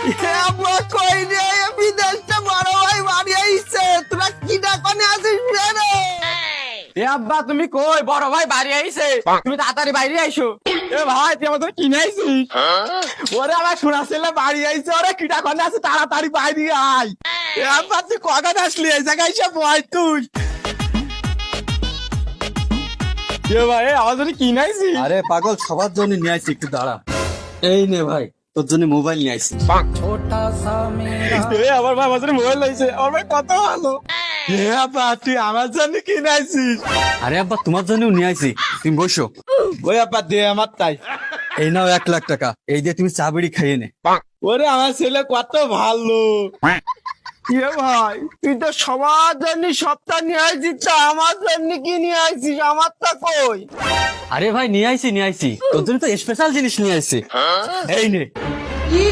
আব্বা কই রে বিদেশটা বড় ভাই বাড়ি আইছে তোরা কি ডাকনে আছিস রে এ আব্বা তুমি কই বড় ভাই বাড়ি আইছে তুমি তাড়াতাড়ি বাইরে আইসো। এ ভাই তুই আমাদের কিনে আইছিস? ওরে আমার শোনা ছেলে বাড়ি আইছে ওরে কিটা কনে আছে তাড়াতাড়ি বাইরে আয়। এ আব্বা তুই কখন আসলি এই জায়গায় এসে বয় তুই। এ ভাই আমার জন্য কিনে আইছিস? আরে পাগল সবার জন্য নিয়ে আসছি, একটু দাঁড়া। এই নে ভাই তোর জন্য মোবাইল নিয়ে আসছি। এ আমার ভাই আমার জন্য মোবাইল লাইছে আমার ভাই কত ভালো। এ আব্বা তুই আমার জন্য কিনে আইছিস? আরে আব্বা তোমার জন্যও নিয়ে আসছি, তুমি বসো। ওই আব্বা দে আমার তাই। এই নাও 1,00,000 টাকা, এই দিয়ে তুমি চা বিড়ি খাইয়ে নে। ওরে আমার ছেলে কত ভালো। এ ভাই তুই তো সবার জন্য সপ্তাহ নিয়ে আইছিস তা আমার জন্য কি নিয়ে আইছিস? আমার তা কই? আরে ভাই নিয়ে আইছি তোর জন্য তো স্পেশাল জিনিস নিয়ে আসছি, এই নে। কি